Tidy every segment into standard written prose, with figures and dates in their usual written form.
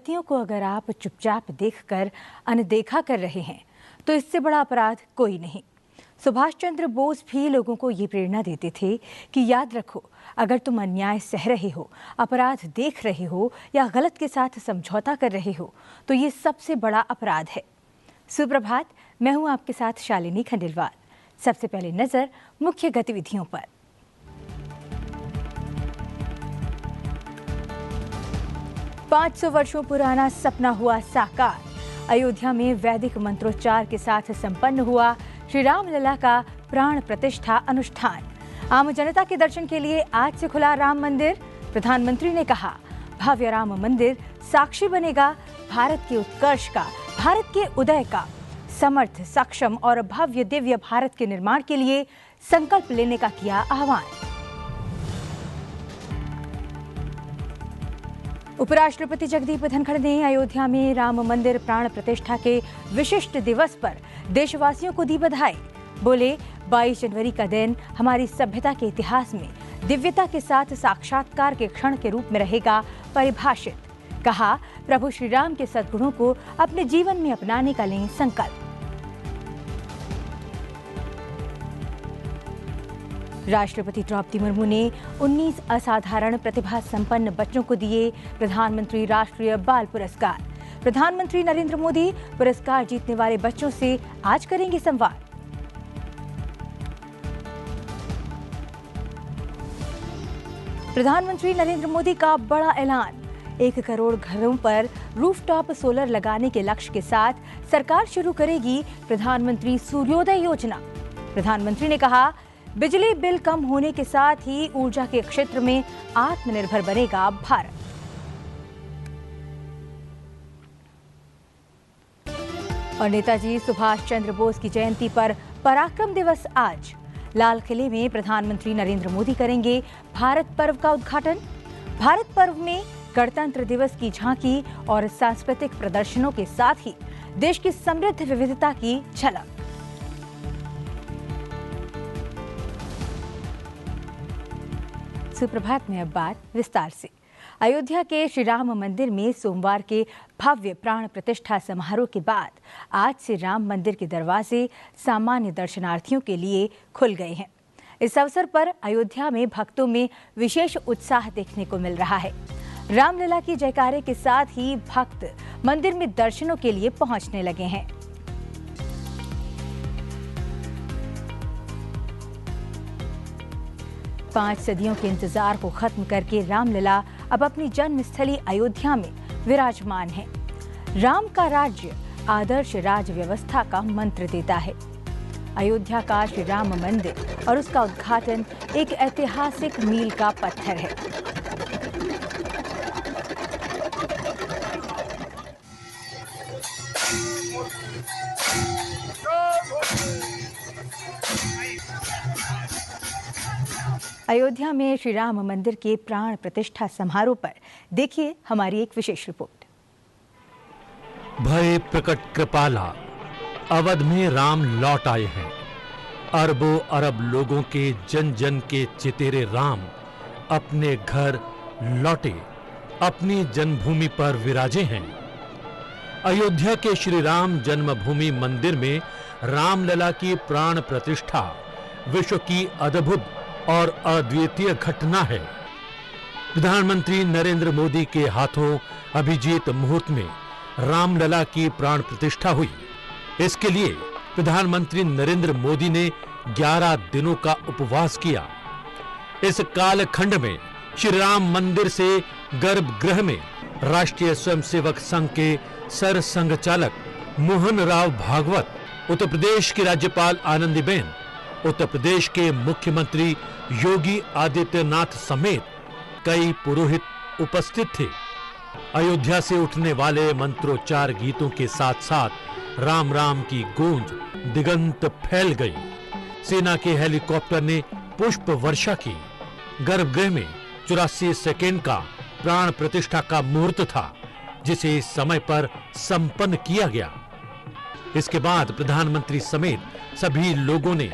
विपत्तियों को अगर आप चुपचाप देखकर अनदेखा कर रहे हैं तो इससे बड़ा अपराध कोई नहीं। सुभाष चंद्र बोस भी लोगों को ये प्रेरणा देते थे कि याद रखो, अगर तुम अन्याय सह रहे हो, अपराध देख रहे हो या गलत के साथ समझौता कर रहे हो तो ये सबसे बड़ा अपराध है। सुप्रभात, मैं हूं आपके साथ शालिनी खंडेलवाल। सबसे पहले नजर मुख्य गतिविधियों पर। पाँच 500 वर्षों पुराना सपना हुआ साकार। अयोध्या में वैदिक मंत्रोच्चार के साथ संपन्न हुआ श्री रामलला का प्राण प्रतिष्ठा अनुष्ठान। आम जनता के दर्शन के लिए आज से खुला राम मंदिर। प्रधानमंत्री ने कहा, भव्य राम मंदिर साक्षी बनेगा भारत के उत्कर्ष का, भारत के उदय का। समर्थ, सक्षम और भव्य दिव्य भारत के निर्माण के लिए संकल्प लेने का किया आह्वान। उपराष्ट्रपति जगदीप धनखड़ ने अयोध्या में राम मंदिर प्राण प्रतिष्ठा के विशिष्ट दिवस पर देशवासियों को दी बधाई। बोले, 22 जनवरी का दिन हमारी सभ्यता के इतिहास में दिव्यता के साथ साक्षात्कार के क्षण के रूप में रहेगा परिभाषित। कहा, प्रभु श्री राम के सद्गुणों को अपने जीवन में अपनाने का लें संकल्प। राष्ट्रपति द्रौपदी मुर्मू ने 19 असाधारण प्रतिभा संपन्न बच्चों को दिए प्रधानमंत्री राष्ट्रीय बाल पुरस्कार। प्रधानमंत्री नरेंद्र मोदी पुरस्कार जीतने वाले बच्चों से आज करेंगे संवाद। प्रधानमंत्री नरेंद्र मोदी का बड़ा ऐलान, 1 करोड़ घरों पर रूफटॉप सोलर लगाने के लक्ष्य के साथ सरकार शुरू करेगी प्रधानमंत्री सूर्योदय योजना। प्रधानमंत्री ने कहा, बिजली बिल कम होने के साथ ही ऊर्जा के क्षेत्र में आत्मनिर्भर बनेगा भारत। और नेताजी सुभाष चंद्र बोस की जयंती पर पराक्रम दिवस आज। लाल किले में प्रधानमंत्री नरेंद्र मोदी करेंगे भारत पर्व का उद्घाटन। भारत पर्व में गणतंत्र दिवस की झांकी और सांस्कृतिक प्रदर्शनों के साथ ही देश की समृद्ध विविधता की झलक। सुप्रभात में अब बात विस्तार से। अयोध्या के श्री राम मंदिर में सोमवार के भव्य प्राण प्रतिष्ठा समारोह के बाद आज से राम मंदिर के दरवाजे सामान्य दर्शनार्थियों के लिए खुल गए हैं। इस अवसर पर अयोध्या में भक्तों में विशेष उत्साह देखने को मिल रहा है। रामलला की जयकारे के साथ ही भक्त मंदिर में दर्शनों के लिए पहुंचने लगे हैं। पांच सदियों के इंतजार को खत्म करके रामलला अब अपनी जन्मस्थली अयोध्या में विराजमान है। राम का राज्य आदर्श राज व्यवस्था का मंत्र देता है। अयोध्या का श्री राम मंदिर और उसका उद्घाटन एक ऐतिहासिक मील का पत्थर है। अयोध्या में श्री राम मंदिर के प्राण प्रतिष्ठा समारोह पर देखिए हमारी एक विशेष रिपोर्ट। भय प्रकट कृपाला, अवध में राम लौट आए हैं। अरबों अरब लोगों के जन जन के चितेरे राम अपने घर लौटे, अपनी जन्मभूमि पर विराजे हैं। अयोध्या के श्री राम जन्मभूमि मंदिर में रामलला की प्राण प्रतिष्ठा विश्व की अद्भुत और अद्वितीय घटना है। प्रधानमंत्री नरेंद्र मोदी के हाथों अभिजीत मुहूर्त में रामलला की प्राण प्रतिष्ठा हुई। इसके लिए प्रधानमंत्री नरेंद्र मोदी ने 11 दिनों का उपवास किया। इस कालखंड में श्री राम मंदिर से गर्भगृह में राष्ट्रीय स्वयंसेवक संघ के सर संघचालक मोहन राव भागवत, उत्तर प्रदेश की राज्यपाल आनंदीबेन, उत्तर प्रदेश के मुख्यमंत्री योगी आदित्यनाथ समेत कई पुरोहित उपस्थित थे। अयोध्या से उठने वाले मंत्रोच्चार गीतों के साथ साथ राम राम की गूंज दिगंत फैल गई। सेना के हेलीकॉप्टर ने पुष्प वर्षा की। गर्भगृह में 84 सेकेंड का प्राण प्रतिष्ठा का मुहूर्त था, जिसे समय पर संपन्न किया गया। इसके बाद प्रधानमंत्री समेत सभी लोगों ने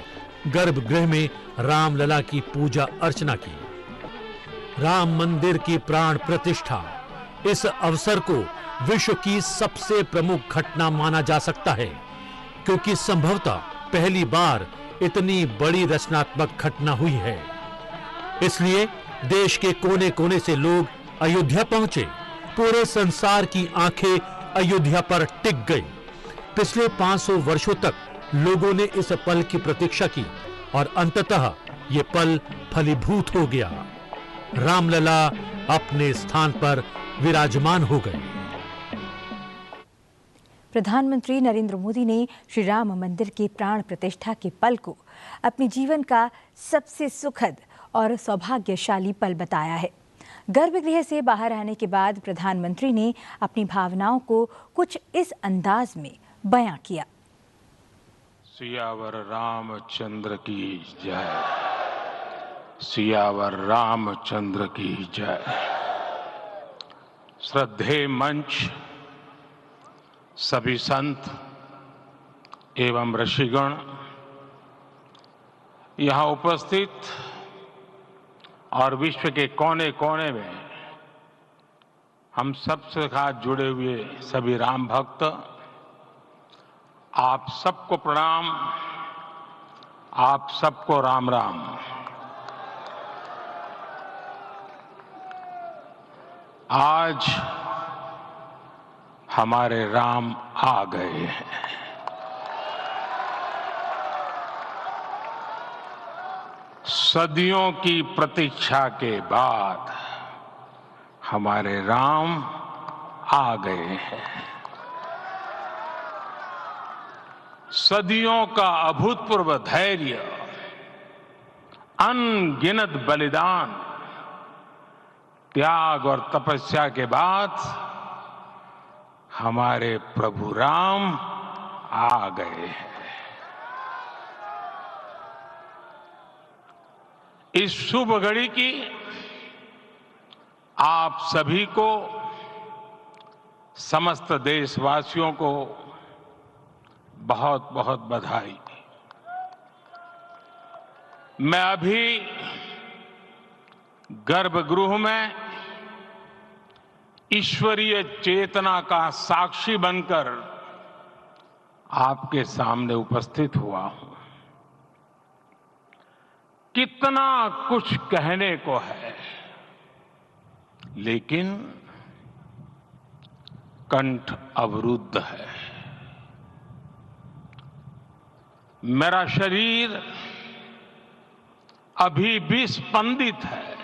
गर्भगृह में रामलला की पूजा अर्चना की। राम मंदिर की प्राण प्रतिष्ठा इस अवसर को विश्व की सबसे प्रमुख घटना माना जा सकता है, क्योंकि संभवतः पहली बार इतनी बड़ी रचनात्मक घटना हुई है। इसलिए देश के कोने कोने से लोग अयोध्या पहुंचे। पूरे संसार की आंखें अयोध्या पर टिक गई। पिछले 500 वर्षों तक लोगों ने इस पल की प्रतीक्षा की और अंततः ये पल फलीभूत हो गया। रामलला अपने स्थान पर विराजमान हो गए। प्रधानमंत्री नरेंद्र मोदी ने श्री राम मंदिर के प्राण प्रतिष्ठा के पल को अपने जीवन का सबसे सुखद और सौभाग्यशाली पल बताया है। गर्भगृह से बाहर आने के बाद प्रधानमंत्री ने अपनी भावनाओं को कुछ इस अंदाज में बयां किया। सियावर रामचंद्र की जय, सियावर रामचंद्र की जय। श्रद्धेय मंच, सभी संत एवं ऋषिगण, यहाँ उपस्थित और विश्व के कोने कोने में हम सबसे साथ जुड़े हुए सभी राम भक्त, आप सबको प्रणाम, आप सबको राम राम। आज हमारे राम आ गए हैं। सदियों की प्रतीक्षा के बाद हमारे राम आ गए हैं। सदियों का अभूतपूर्व धैर्य, अनगिनत बलिदान, त्याग और तपस्या के बाद हमारे प्रभु राम आ गए हैं। इस शुभ घड़ी की आप सभी को, समस्त देशवासियों को बहुत बहुत बधाई। मैं अभी गर्भगृह में ईश्वरीय चेतना का साक्षी बनकर आपके सामने उपस्थित हुआ हूं। कितना कुछ कहने को है, लेकिन कंठ अवरुद्ध है। मेरा शरीर अभी भी स्पंदित है,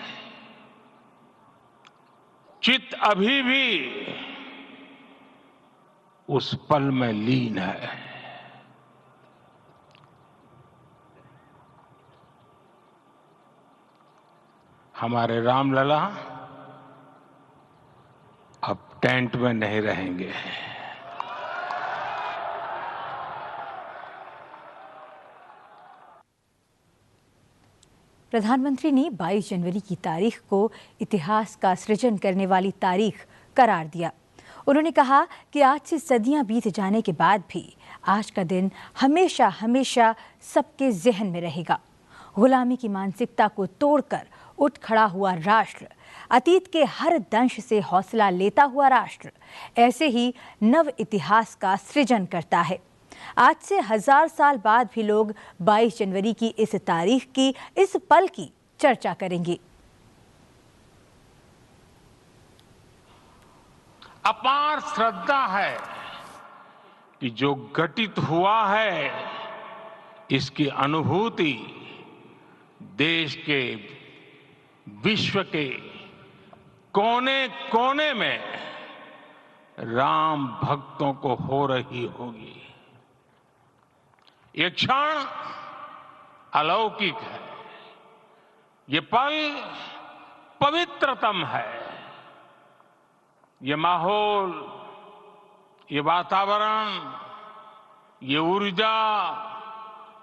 चित्त अभी भी उस पल में लीन है। हमारे रामलला अब टेंट में नहीं रहेंगे। प्रधानमंत्री ने 22 जनवरी की तारीख को इतिहास का सृजन करने वाली तारीख करार दिया। उन्होंने कहा कि आज से सदियां बीत जाने के बाद भी आज का दिन हमेशा हमेशा सबके जहन में रहेगा। गुलामी की मानसिकता को तोड़कर उठ खड़ा हुआ राष्ट्र, अतीत के हर दंश से हौसला लेता हुआ राष्ट्र ऐसे ही नव इतिहास का सृजन करता है। आज से 1000 साल बाद भी लोग 22 जनवरी की इस तारीख की, इस पल की चर्चा करेंगे। अपार श्रद्धा है कि जो घटित हुआ है इसकी अनुभूति देश के, विश्व के कोने कोने में राम भक्तों को हो रही होगी। ये क्षण अलौकिक है, ये पल पवित्रतम है। ये माहौल, ये वातावरण, ये ऊर्जा,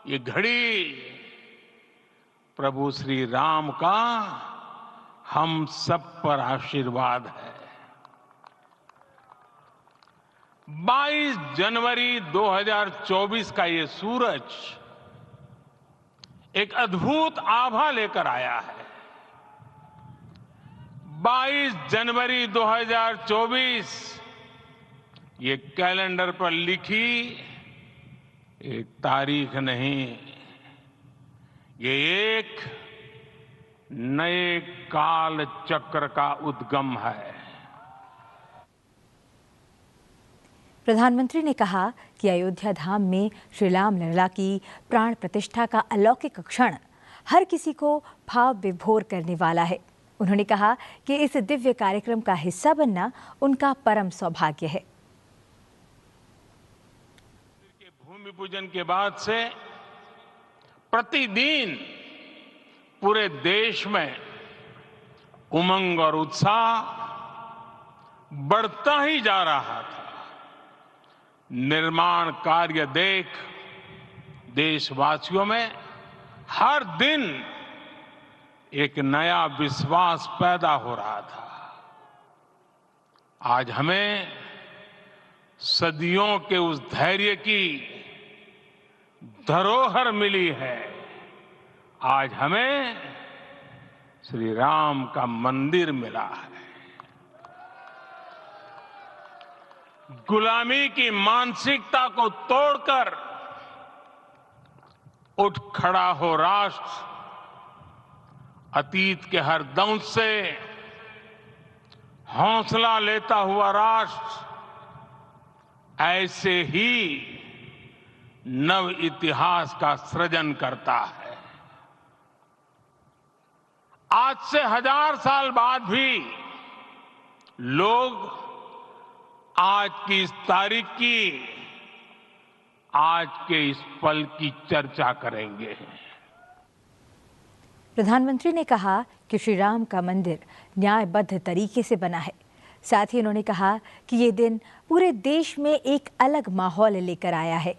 ये घड़ी प्रभु श्री राम का हम सब पर आशीर्वाद है। 22 जनवरी 2024 का ये सूरज एक अद्भुत आभा लेकर आया है। 22 जनवरी 2024 ये कैलेंडर पर लिखी एक तारीख नहीं, ये एक नए काल चक्र का उद्गम है। प्रधानमंत्री ने कहा कि अयोध्या धाम में श्री राम लला की प्राण प्रतिष्ठा का अलौकिक क्षण हर किसी को भाव विभोर करने वाला है। उन्होंने कहा कि इस दिव्य कार्यक्रम का हिस्सा बनना उनका परम सौभाग्य है। भूमि पूजन के बाद से प्रतिदिन पूरे देश में उमंग और उत्साह बढ़ता ही जा रहा था। निर्माण कार्य देख देशवासियों में हर दिन एक नया विश्वास पैदा हो रहा था। आज हमें सदियों के उस धैर्य की धरोहर मिली है। आज हमें श्री राम का मंदिर मिला है। गुलामी की मानसिकता को तोड़कर उठ खड़ा हो राष्ट्र। अतीत के हर दंश से हौसला लेता हुआ राष्ट्र ऐसे ही नव इतिहास का सृजन करता है। आज से 1000 साल बाद भी लोग आज की इस तारीख की, आज के इस पल की चर्चा करेंगे। प्रधानमंत्री ने कहा कि श्री राम का मंदिर न्यायबद्ध तरीके से बना है। साथ ही उन्होंने कहा कि ये दिन पूरे देश में एक अलग माहौल लेकर आया है।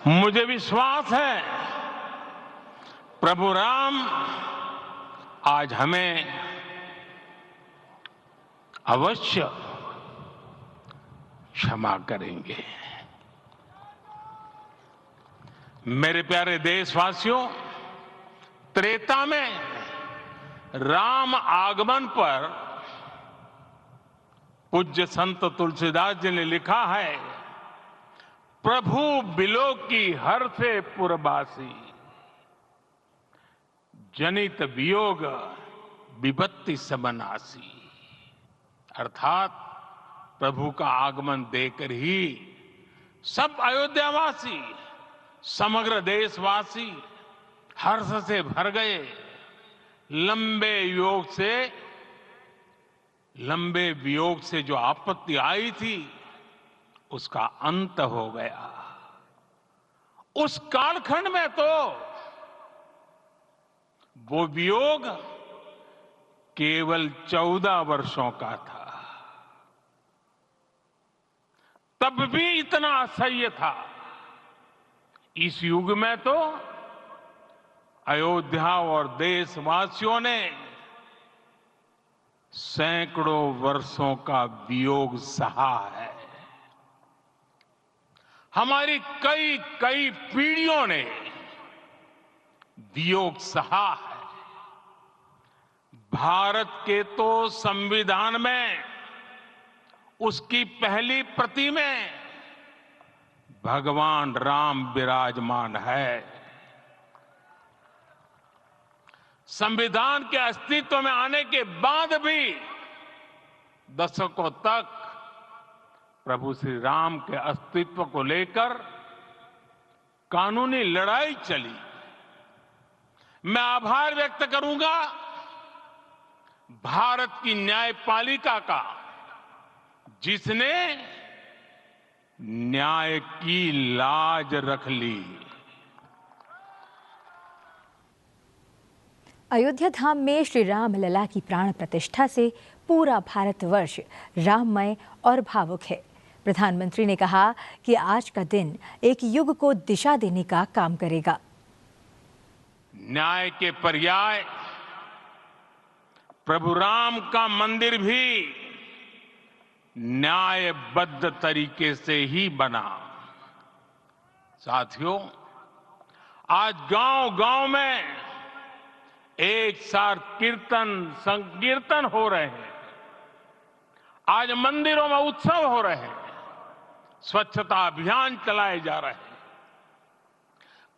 मुझे विश्वास है प्रभु राम आज हमें अवश्य क्षमा करेंगे। मेरे प्यारे देशवासियों, त्रेता में राम आगमन पर पूज्य संत तुलसीदास जी ने लिखा है, प्रभु बिलो की हर से पुरबासी, जनित वियोग विपत्ति समनासी। अर्थात प्रभु का आगमन देकर ही सब अयोध्यावासी, समग्र देशवासी हर्ष से भर गए। लंबे वियोग से जो आपत्ति आई थी उसका अंत हो गया। उस कालखंड में तो वो वियोग केवल 14 वर्षों का था। तब भी इतना असह्य था। इस युग में तो अयोध्या और देशवासियों ने सैकड़ों वर्षों का वियोग सहा है। हमारी कई कई पीढ़ियों ने वियोग सहा है। भारत के तो संविधान में उसकी पहली प्रति में भगवान राम विराजमान है। संविधान के अस्तित्व में आने के बाद भी दशकों तक प्रभु श्री राम के अस्तित्व को लेकर कानूनी लड़ाई चली। मैं आभार व्यक्त करूंगा भारत की न्यायपालिका का, जिसने न्याय की लाज रख ली। अयोध्या धाम में श्री राम लला की प्राण प्रतिष्ठा से पूरा भारतवर्ष राममय और भावुक है। प्रधानमंत्री ने कहा कि आज का दिन एक युग को दिशा देने का काम करेगा। न्याय के पर्याय प्रभु राम का मंदिर भी न्यायबद्ध तरीके से ही बना। साथियों, आज गांव-गांव में एक साथ कीर्तन संकीर्तन हो रहे हैं। आज मंदिरों में उत्सव हो रहे हैं, स्वच्छता अभियान चलाए जा रहे हैं।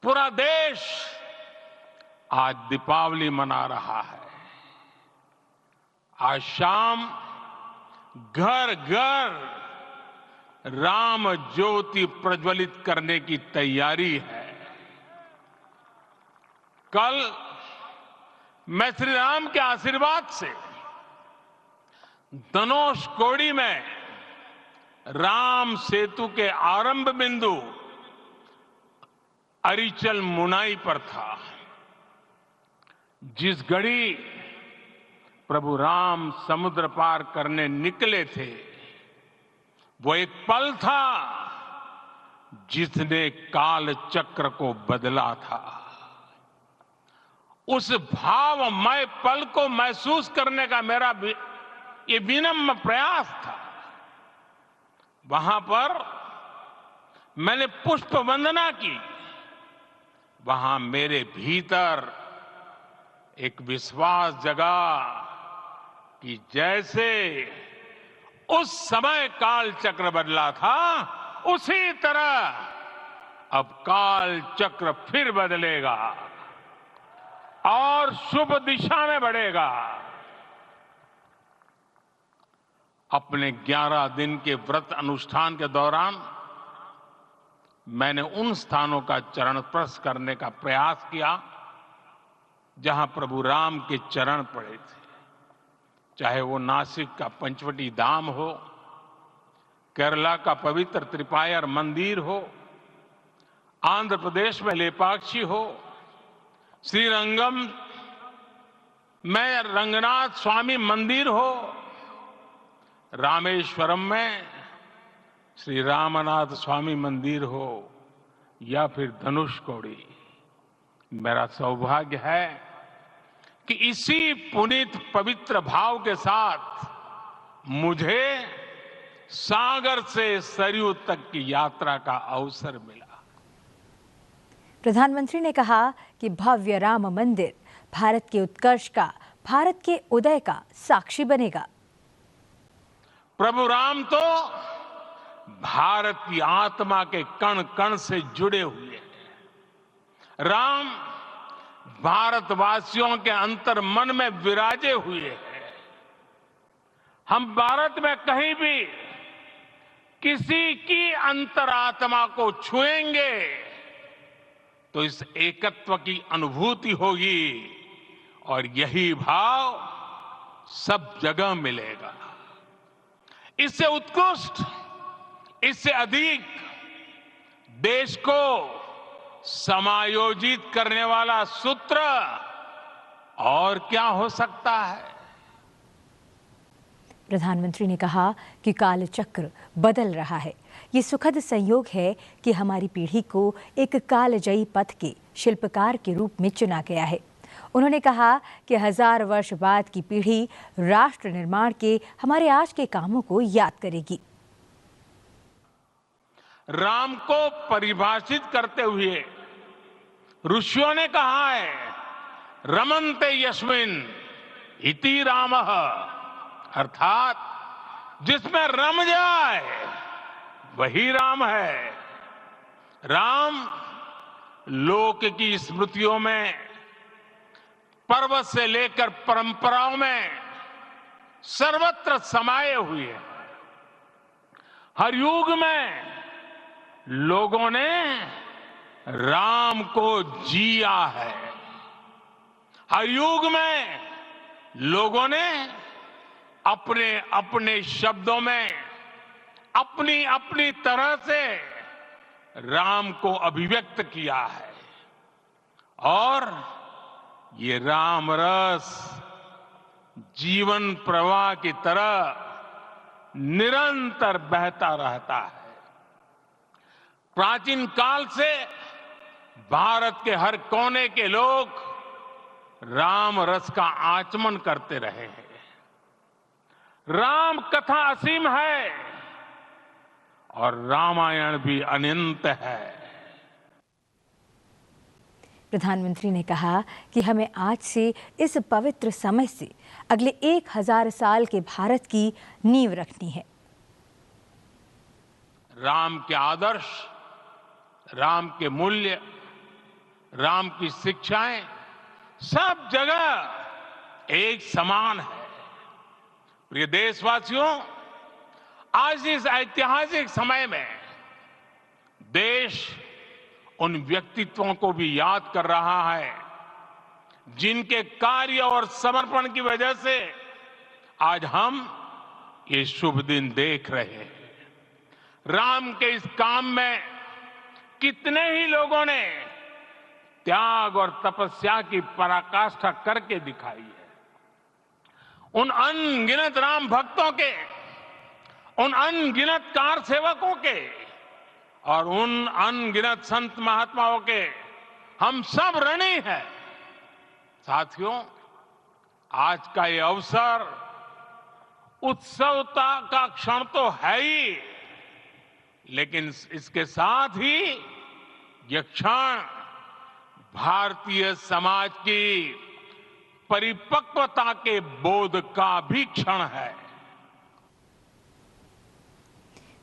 पूरा देश आज दीपावली मना रहा है। आज शाम घर घर राम ज्योति प्रज्वलित करने की तैयारी है। कल मैं श्री राम के आशीर्वाद से धनुष कोडी में राम सेतु के आरंभ बिंदु अरिचल मुनाई पर था। जिस घड़ी प्रभु राम समुद्र पार करने निकले थे, वो एक पल था जिसने काल चक्र को बदला था। उस भावमय पल को महसूस करने का मेरा ये विनम्र प्रयास था। वहां पर मैंने पुष्प वंदना की। वहां मेरे भीतर एक विश्वास जगा कि जैसे उस समय काल चक्र बदला था, उसी तरह अब काल चक्र फिर बदलेगा और शुभ दिशा में बढ़ेगा। अपने 11 दिन के व्रत अनुष्ठान के दौरान मैंने उन स्थानों का चरण स्पर्श करने का प्रयास किया जहां प्रभु राम के चरण पड़े थे। चाहे वो नासिक का पंचवटी धाम हो, केरला का पवित्र त्रिपायर मंदिर हो, आंध्र प्रदेश में लेपाक्षी हो, श्रीरंगम में रंगनाथ स्वामी मंदिर हो, रामेश्वरम में श्री रामनाथ स्वामी मंदिर हो, या फिर धनुषकोडी। मेरा सौभाग्य है कि इसी पुनीत पवित्र भाव के साथ मुझे सागर से सरयू तक की यात्रा का अवसर मिला। प्रधानमंत्री ने कहा कि भव्य राम मंदिर भारत के उत्कर्ष का, भारत के उदय का साक्षी बनेगा। प्रभु राम तो भारत की आत्मा के कण कण से जुड़े हुए हैं। राम भारतवासियों के अंतर मन में विराजे हुए हैं। हम भारत में कहीं भी किसी की अंतरात्मा को छुएंगे तो इस एकत्व की अनुभूति होगी और यही भाव सब जगह मिलेगा। इससे उत्कृष्ट, इससे अधिक देश को समायोजित करने वाला सूत्र और क्या हो सकता है। प्रधानमंत्री ने कहा कि काल चक्र बदल रहा है। ये सुखद संयोग है कि हमारी पीढ़ी को एक कालजयी पथ के शिल्पकार के रूप में चुना गया है। उन्होंने कहा कि 1000 वर्ष बाद की पीढ़ी राष्ट्र निर्माण के हमारे आज के कामों को याद करेगी। राम को परिभाषित करते हुए ऋषियों ने कहा है, रमन्ते यस्मिन् इति रामः, अर्थात जिसमें रम जाए वही राम है। राम लोक की स्मृतियों में, पर्वत से लेकर परंपराओं में सर्वत्र समाये हुए हैं। हर युग में लोगों ने राम को जिया है। हर युग में लोगों ने अपने अपने शब्दों में अपनी अपनी तरह से राम को अभिव्यक्त किया है और ये राम रस जीवन प्रवाह की तरह निरंतर बहता रहता है। प्राचीन काल से भारत के हर कोने के लोग राम रस का आचमन करते रहे हैं। राम कथा असीम है और रामायण भी अनंत है। प्रधानमंत्री ने कहा कि हमें आज से इस पवित्र समय से अगले 1000 साल के भारत की नींव रखनी है। राम के आदर्श, राम के मूल्य, राम की शिक्षाएं सब जगह एक समान है। प्रिय देशवासियों, आज इस ऐतिहासिक समय में देश उन व्यक्तित्वों को भी याद कर रहा है जिनके कार्य और समर्पण की वजह से आज हम ये शुभ दिन देख रहे हैं। राम के इस काम में कितने ही लोगों ने त्याग और तपस्या की पराकाष्ठा करके दिखाई है। उन अनगिनत राम भक्तों के, उन अनगिनत कार सेवकों के और उन अनगिनत संत महात्माओं के हम सब ऋणी हैं। साथियों, आज का ये अवसर उत्सवता का क्षण तो है ही, लेकिन इसके साथ ही यह क्षण भारतीय समाज की परिपक्वता के बोध का भी क्षण है।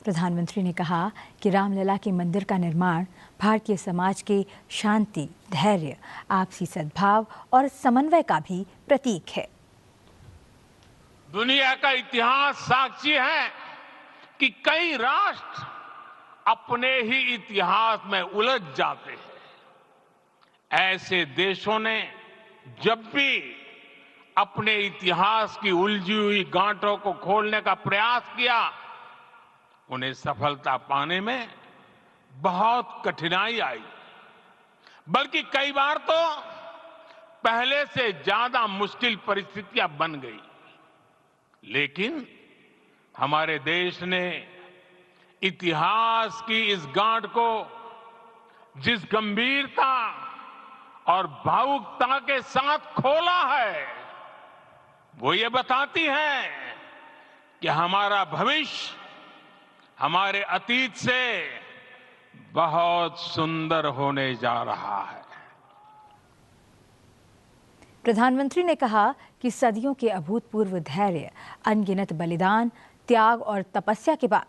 प्रधानमंत्री ने कहा कि रामलला के मंदिर का निर्माण भारतीय समाज के शांति, धैर्य, आपसी सद्भाव और समन्वय का भी प्रतीक है। दुनिया का इतिहास साक्षी है कि कई राष्ट्र अपने ही इतिहास में उलझ जाते हैं। ऐसे देशों ने जब भी अपने इतिहास की उलझी हुई गांठों को खोलने का प्रयास किया, उन्हें सफलता पाने में बहुत कठिनाई आई, बल्कि कई बार तो पहले से ज्यादा मुश्किल परिस्थितियां बन गई। लेकिन हमारे देश ने इतिहास की इस गांठ को जिस गंभीरता और भावुकता के साथ खोला है, वो ये बताती है कि हमारा भविष्य हमारे अतीत से बहुत सुंदर होने जा रहा है। प्रधानमंत्री ने कहा कि सदियों के अभूतपूर्व धैर्य, अनगिनत बलिदान, त्याग और तपस्या के बाद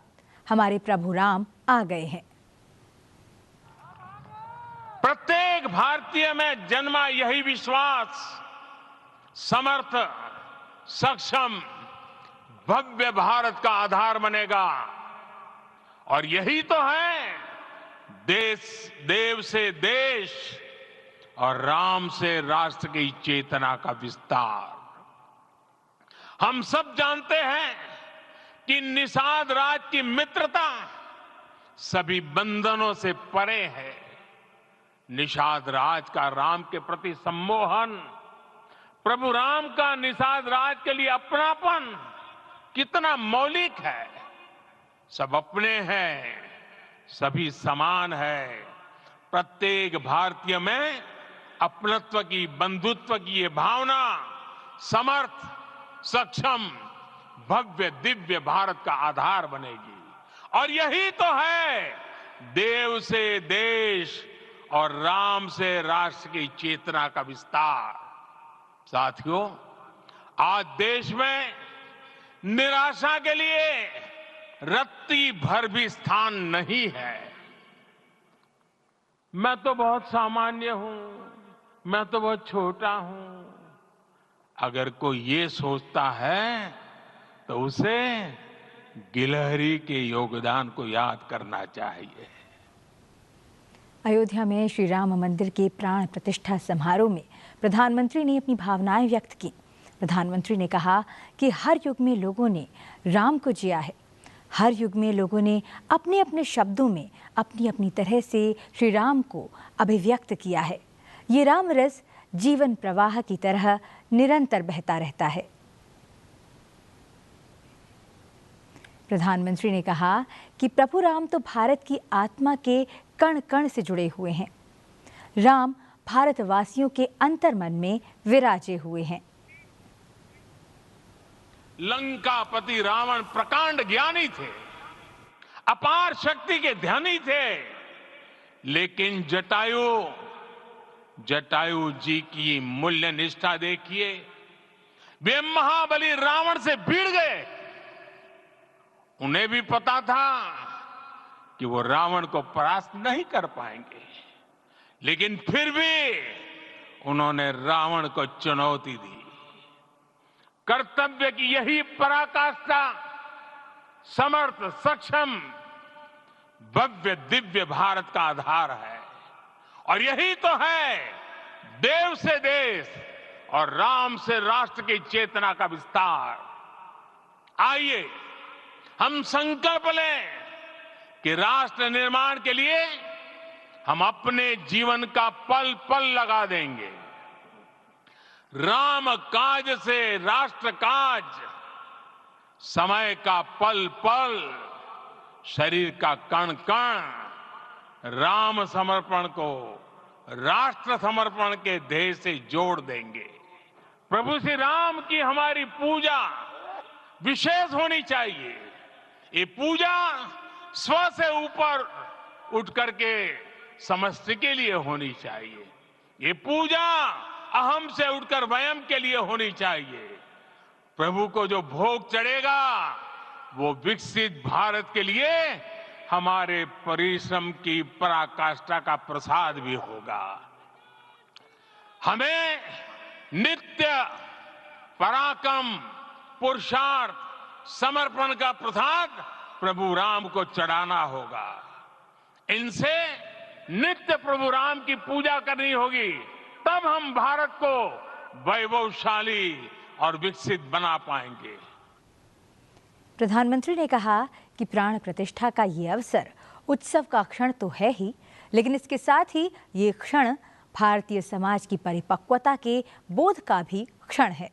हमारे प्रभु राम आ गए हैं। प्रत्येक भारतीय में जन्मा यही विश्वास समर्थ, सक्षम, भव्य भारत का आधार बनेगा। और यही तो है देव से देश और राम से राष्ट्र की चेतना का विस्तार। हम सब जानते हैं कि निषाद राज की मित्रता सभी बंधनों से परे है। निषाद राज का राम के प्रति सम्मोहन, प्रभु राम का निषाद राज के लिए अपनापन कितना मौलिक है। सब अपने हैं, सभी समान है। प्रत्येक भारतीय में अपनत्व की, बंधुत्व की ये भावना समर्थ, सक्षम, भव्य, दिव्य भारत का आधार बनेगी। और यही तो है देव से देश और राम से राष्ट्र की चेतना का विस्तार। साथियों, आज देश में निराशा के लिए रत्ती भर भी स्थान नहीं है। मैं तो बहुत सामान्य हूं, मैं तो बहुत छोटा हूं। अगर कोई ये सोचता है तो उसे गिलहरी के योगदान को याद करना चाहिए। अयोध्या में श्री राम मंदिर के प्राण प्रतिष्ठा समारोह में प्रधानमंत्री ने अपनी भावनाएं व्यक्त की। प्रधानमंत्री ने कहा कि हर युग में लोगों ने राम को जिया है। हर युग में लोगों ने अपने अपने शब्दों में अपनी अपनी तरह से श्री राम को अभिव्यक्त किया है। ये राम रस जीवन प्रवाह की तरह निरंतर बहता रहता है। प्रधानमंत्री ने कहा कि प्रभु राम तो भारत की आत्मा के कण कण से जुड़े हुए हैं। राम भारतवासियों के अंतर्मन में विराजे हुए हैं। लंकापति रावण प्रकांड ज्ञानी थे, अपार शक्ति के धनी थे, लेकिन जटायु जटायु जी की मूल्य निष्ठा देखिए। वे महाबली रावण से भिड़ गए। उन्हें भी पता था कि वो रावण को परास्त नहीं कर पाएंगे, लेकिन फिर भी उन्होंने रावण को चुनौती दी। कर्तव्य की यही पराकाष्ठा समर्थ, सक्षम, भव्य, दिव्य भारत का आधार है। और यही तो है देव से देश और राम से राष्ट्र की चेतना का विस्तार। आइए हम संकल्प लें कि राष्ट्र निर्माण के लिए हम अपने जीवन का पल पल लगा देंगे। राम काज से राष्ट्र काज, समय का पल पल, शरीर का कण कण राम समर्पण को राष्ट्र समर्पण के ध्येय से जोड़ देंगे। प्रभु श्री राम की हमारी पूजा विशेष होनी चाहिए। ये पूजा स्व से ऊपर उठ करके समष्टि के लिए होनी चाहिए। ये पूजा अहम से उठकर वयम के लिए होनी चाहिए। प्रभु को जो भोग चढ़ेगा वो विकसित भारत के लिए हमारे परिश्रम की पराकाष्ठा का प्रसाद भी होगा। हमें नित्य पराक्रम, पुरुषार्थ, समर्पण का प्रसाद प्रभु राम को चढ़ाना होगा। इनसे नित्य प्रभु राम की पूजा करनी होगी, तब हम भारत को वैभवशाली और विकसित बना पाएंगे। प्रधानमंत्री ने कहा कि प्राण प्रतिष्ठा का ये अवसर उत्सव का क्षण तो है ही, लेकिन इसके साथ ही ये क्षण भारतीय समाज की परिपक्वता के बोध का भी क्षण है।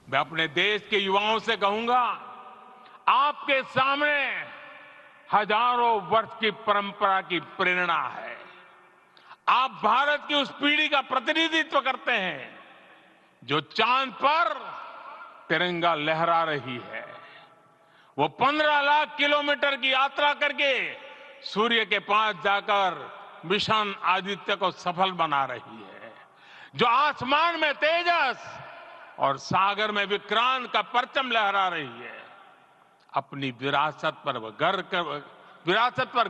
मैं अपने देश के युवाओं से कहूंगा, आपके सामने हजारों वर्ष की परंपरा की प्रेरणा है। आप भारत की उस पीढ़ी का प्रतिनिधित्व करते हैं जो चांद पर तिरंगा लहरा रही है। वो 15 लाख किलोमीटर की यात्रा करके सूर्य के पास जाकर मिशन आदित्य को सफल बना रही है। जो आसमान में तेजस और सागर में विक्रांत का परचम लहरा रही है। अपनी विरासत पर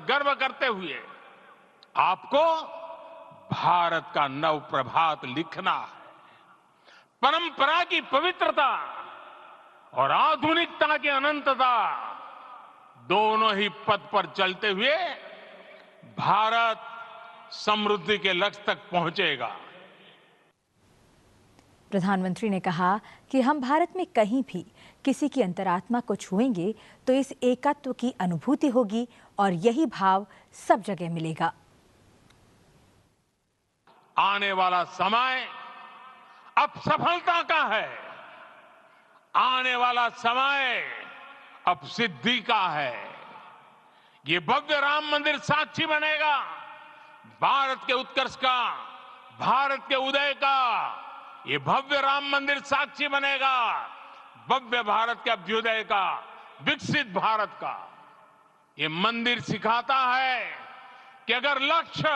गर्व करते हुए आपको भारत का नव प्रभात लिखना है। परंपरा की पवित्रता और आधुनिकता की अनंतता दोनों ही पथ पर चलते हुए भारत समृद्धि के लक्ष्य तक पहुंचेगा। प्रधानमंत्री ने कहा कि हम भारत में कहीं भी किसी की अंतरात्मा को छुएंगे तो इस एकत्व की अनुभूति होगी और यही भाव सब जगह मिलेगा। आने वाला समय अब सफलता का है। आने वाला समय अब सिद्धि का है। ये भव्य राम मंदिर साक्षी बनेगा भारत के उत्कर्ष का, भारत के उदय का। ये भव्य राम मंदिर साक्षी बनेगा भव्य भारत के अभ्युदय का, विकसित भारत का। ये मंदिर सिखाता है कि अगर लक्ष्य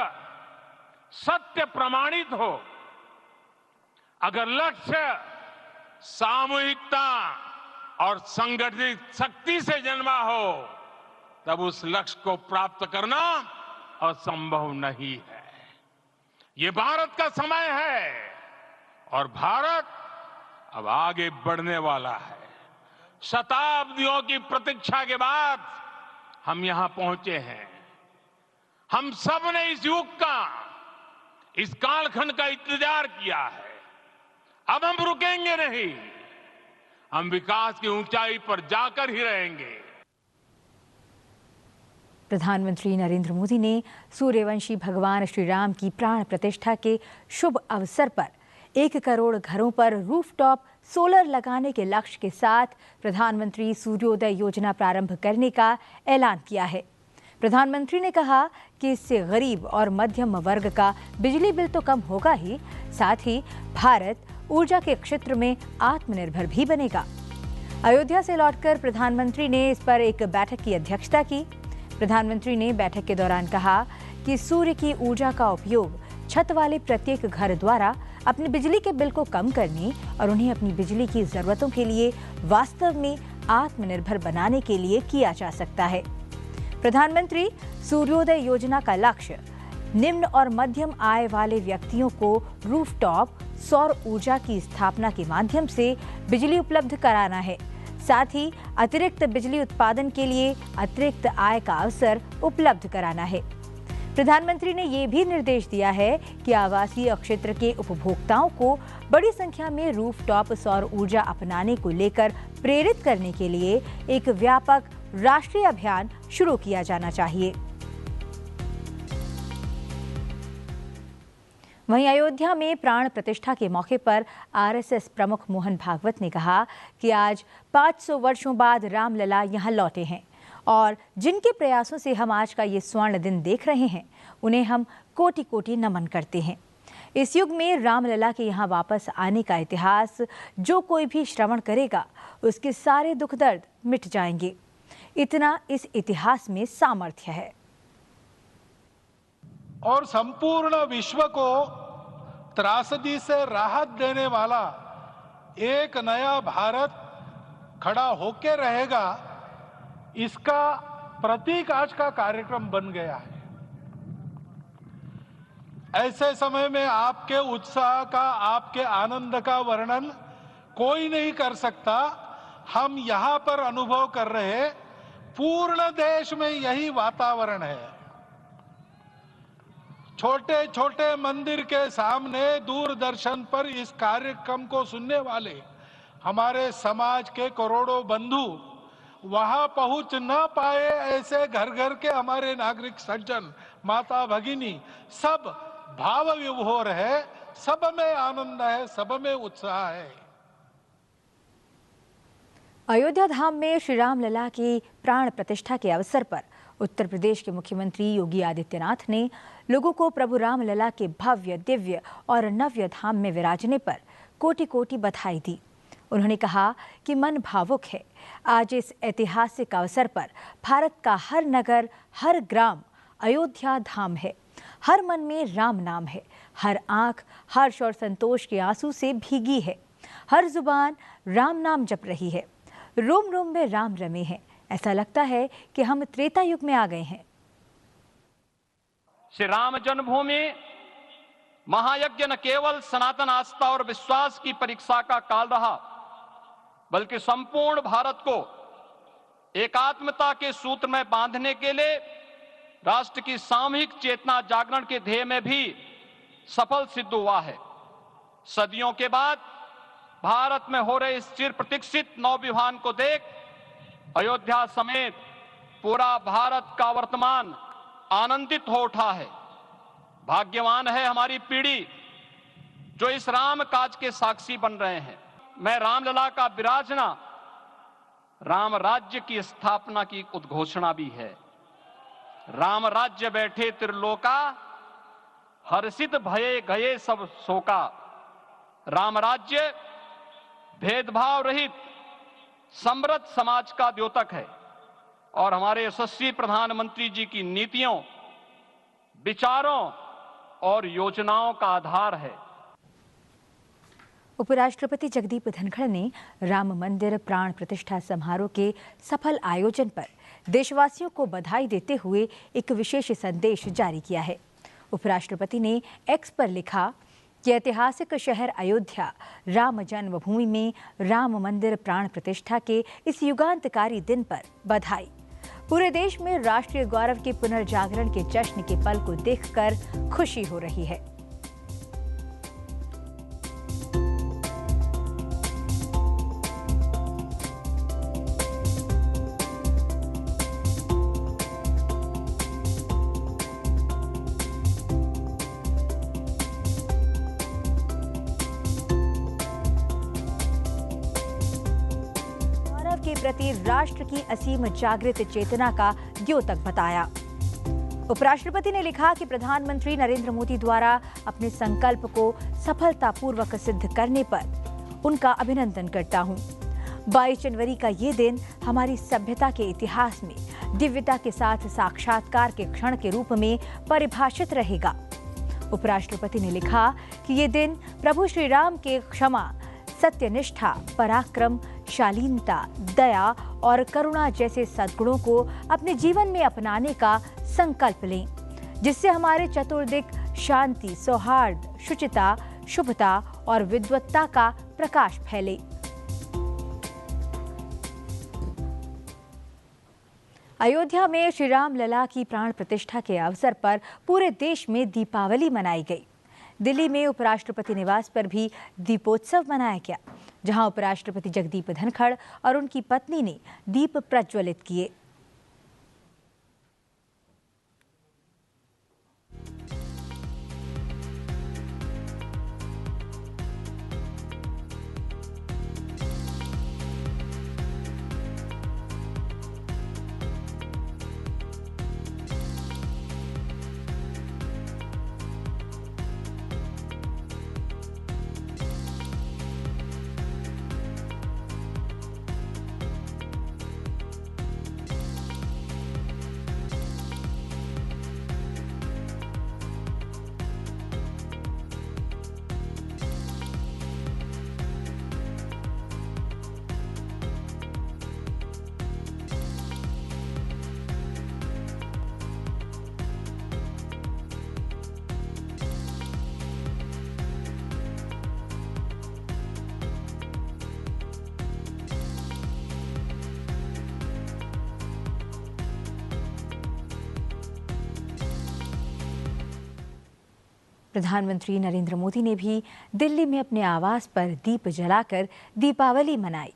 सत्य प्रमाणित हो, अगर लक्ष्य सामूहिकता और संगठित शक्ति से जन्मा हो, तब उस लक्ष्य को प्राप्त करना असंभव नहीं है। ये भारत का समय है और भारत अब आगे बढ़ने वाला है। शताब्दियों की प्रतीक्षा के बाद हम यहां पहुंचे हैं। हम सब ने इस युग का, इस कालखंड का इंतजार किया है। अब हम रुकेंगे नहीं, हम विकास की ऊंचाई पर जाकर ही रहेंगे। प्रधानमंत्री नरेंद्र मोदी ने सूर्यवंशी भगवान श्री राम की प्राण प्रतिष्ठा के शुभ अवसर पर 1 करोड़ घरों पर रूफटॉप सोलर लगाने के लक्ष्य के साथ प्रधानमंत्री सूर्योदय योजना प्रारंभ करने का ऐलान किया है। प्रधानमंत्री ने कहा कि इससे गरीब और मध्यम वर्ग का बिजली बिल तो कम होगा ही, साथ ही भारत ऊर्जा के क्षेत्र में आत्मनिर्भर भी बनेगा। अयोध्या से लौटकर प्रधानमंत्री ने इस पर एक बैठक की अध्यक्षता की। प्रधानमंत्री ने बैठक के दौरान कहा कि सूर्य की ऊर्जा का उपयोग छत वाले प्रत्येक घर द्वारा अपने बिजली के बिल को कम करने और उन्हें अपनी बिजली की जरूरतों के लिए वास्तव में आत्मनिर्भर बनाने के लिए किया जा सकता है। प्रधानमंत्री सूर्योदय योजना का लक्ष्य निम्न और मध्यम आय वाले व्यक्तियों को रूफटॉप सौर ऊर्जा की स्थापना के माध्यम से बिजली उपलब्ध कराना है। साथ ही अतिरिक्त बिजली उत्पादन के लिए अतिरिक्त आय का अवसर उपलब्ध कराना है। प्रधानमंत्री ने ये भी निर्देश दिया है कि आवासीय क्षेत्र के उपभोक्ताओं को बड़ी संख्या में रूफटॉप सौर ऊर्जा अपनाने को लेकर प्रेरित करने के लिए एक व्यापक राष्ट्रीय अभियान शुरू किया जाना चाहिए। वहीं अयोध्या में प्राण प्रतिष्ठा के मौके पर आरएसएस प्रमुख मोहन भागवत ने कहा कि आज 500 वर्षों बाद रामलला यहां लौटे हैं और जिनके प्रयासों से हम आज का ये स्वर्ण दिन देख रहे हैं, उन्हें हम कोटि कोटि नमन करते हैं। इस युग में रामलला के यहाँ वापस आने का इतिहास जो कोई भी श्रवण करेगा, उसके सारे दुख दर्द मिट जाएंगे। इतना इस इतिहास में सामर्थ्य है। और संपूर्ण विश्व को त्रासदी से राहत देने वाला एक नया भारत खड़ा होके रहेगा, इसका प्रतीक आज का कार्यक्रम बन गया है। ऐसे समय में आपके उत्साह का, आपके आनंद का वर्णन कोई नहीं कर सकता। हम यहां पर अनुभव कर रहे पूर्ण देश में यही वातावरण है। छोटे छोटे मंदिर के सामने दूरदर्शन पर इस कार्यक्रम को सुनने वाले हमारे समाज के करोड़ों बंधु वहां पहुंच न पाए, ऐसे घर घर के हमारे नागरिक सज्जन, माता भगिनी सब भाव विभोर है, सब में आनंद है, सब में उत्साह है। अयोध्या धाम में श्री रामलला की प्राण प्रतिष्ठा के अवसर पर उत्तर प्रदेश के मुख्यमंत्री योगी आदित्यनाथ ने लोगों को प्रभु रामलला के भव्य, दिव्य और नव्य धाम में विराजने पर कोटि कोटि बधाई दी। उन्होंने कहा कि मन भावुक है। आज इस ऐतिहासिक अवसर पर भारत का हर नगर, हर ग्राम अयोध्या धाम है। हर मन में राम नाम है। हर आंख हर्ष और संतोष के आंसू से भीगी है। हर जुबान राम नाम जप रही है। रोम रोम में राम रमे हैं। ऐसा लगता है कि हम त्रेता युग में आ गए हैं। श्री राम जन्मभूमि महायज्ञ न केवल सनातन आस्था और विश्वास की परीक्षा का काल रहा, बल्कि संपूर्ण भारत को एकात्मता के सूत्र में बांधने के लिए राष्ट्र की सामूहिक चेतना जागरण के ध्येय में भी सफल सिद्ध हुआ है। सदियों के बाद भारत में हो रहे इस चिर प्रतीक्षित नवविवाह को देख अयोध्या समेत पूरा भारत का वर्तमान आनंदित हो उठा है। भाग्यवान है हमारी पीढ़ी जो इस राम काज के साक्षी बन रहे हैं। मैं रामलला का विराजना राम राज्य की स्थापना की उद्घोषणा भी है। राम राज्य बैठे त्रिलोका, हर्षित भये गए सब शोका। राम राज्य भेदभाव रहित समृद्ध समाज का द्योतक है और हमारे यशस्वी प्रधानमंत्री जी की नीतियों, विचारों और योजनाओं का आधार है। उपराष्ट्रपति जगदीप धनखड़ ने राम मंदिर प्राण प्रतिष्ठा समारोह के सफल आयोजन पर देशवासियों को बधाई देते हुए एक विशेष संदेश जारी किया है। उपराष्ट्रपति ने एक्स पर लिखा कि ऐतिहासिक शहर अयोध्या राम जन्मभूमि में राम मंदिर प्राण प्रतिष्ठा के इस युगांतकारी दिन पर बधाई। पूरे देश में राष्ट्रीय गौरव के पुनर्जागरण के जश्न के पल को देखकर खुशी हो रही है। के प्रति राष्ट्र की असीम जागृत चेतना का द्योतक बताया। उपराष्ट्रपति ने लिखा कि प्रधानमंत्री नरेंद्र मोदी द्वारा अपने संकल्प को सफलतापूर्वक सिद्ध करने पर उनका अभिनंदन करता हूं। 22 जनवरी का ये दिन हमारी सभ्यता के इतिहास में दिव्यता के साथ साक्षात्कार के क्षण के रूप में परिभाषित रहेगा। उपराष्ट्रपति ने लिखा कि ये दिन प्रभु श्री राम के क्षमा, सत्यनिष्ठा, पराक्रम, शालीनता, दया और करुणा जैसे सद्गुणों को अपने जीवन में अपनाने का संकल्प लें, जिससे हमारे चतुर्दिक शांति, सौहार्द, शुचिता, शुभता और विद्वत्ता का प्रकाश फैले। अयोध्या में श्री राम लला की प्राण प्रतिष्ठा के अवसर पर पूरे देश में दीपावली मनाई गई। दिल्ली में उपराष्ट्रपति निवास पर भी दीपोत्सव मनाया गया, जहां उपराष्ट्रपति जगदीप धनखड़ और उनकी पत्नी ने दीप प्रज्वलित किए। प्रधानमंत्री नरेंद्र मोदी ने भी दिल्ली में अपने आवास पर दीप जलाकर दीपावली मनाई।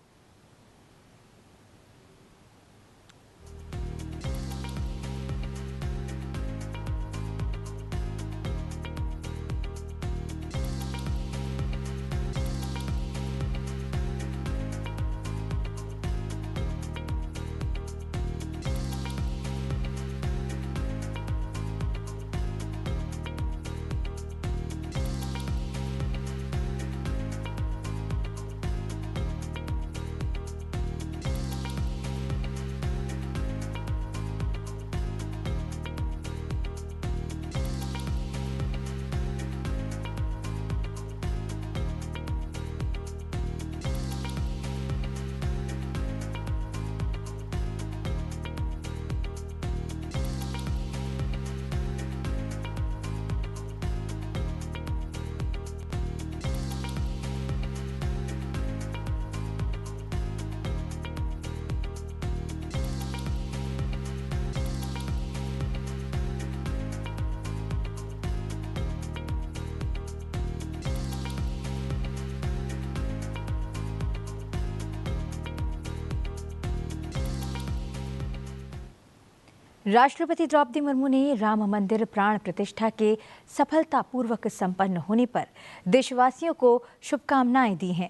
राष्ट्रपति द्रौपदी मुर्मू ने राम मंदिर प्राण प्रतिष्ठा के सफलतापूर्वक संपन्न होने पर देशवासियों को शुभकामनाएं दी हैं।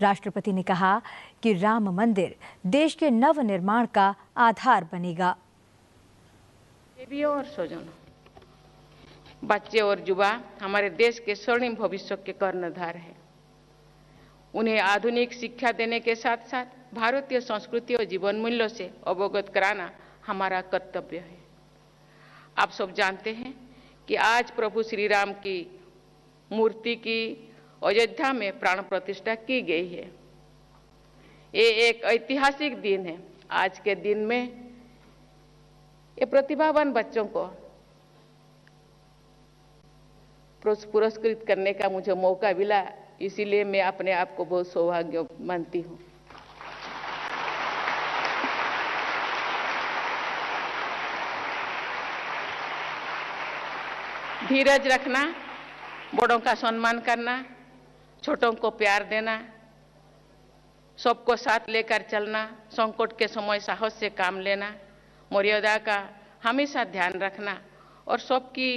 राष्ट्रपति ने कहा कि राम मंदिर देश के नव निर्माण का आधार बनेगा। देवियों और स्वजनों, बच्चे और युवा हमारे देश के स्वर्णिम भविष्य के कर्णधार हैं। उन्हें आधुनिक शिक्षा देने के साथ साथ भारतीय संस्कृति और जीवन मूल्यों से अवगत कराना हमारा कर्तव्य है। आप सब जानते हैं कि आज प्रभु श्री राम की मूर्ति की अयोध्या में प्राण प्रतिष्ठा की गई है। ये एक ऐतिहासिक दिन है। आज के दिन में ये प्रतिभावान बच्चों को पुरस्कृत करने का मुझे मौका मिला, इसीलिए मैं अपने आप को बहुत सौभाग्य मानती हूँ। धीरज रखना, बड़ों का सम्मान करना, छोटों को प्यार देना, सबको साथ लेकर चलना, संकट के समय साहस से काम लेना, मर्यादा का हमेशा ध्यान रखना और सबकी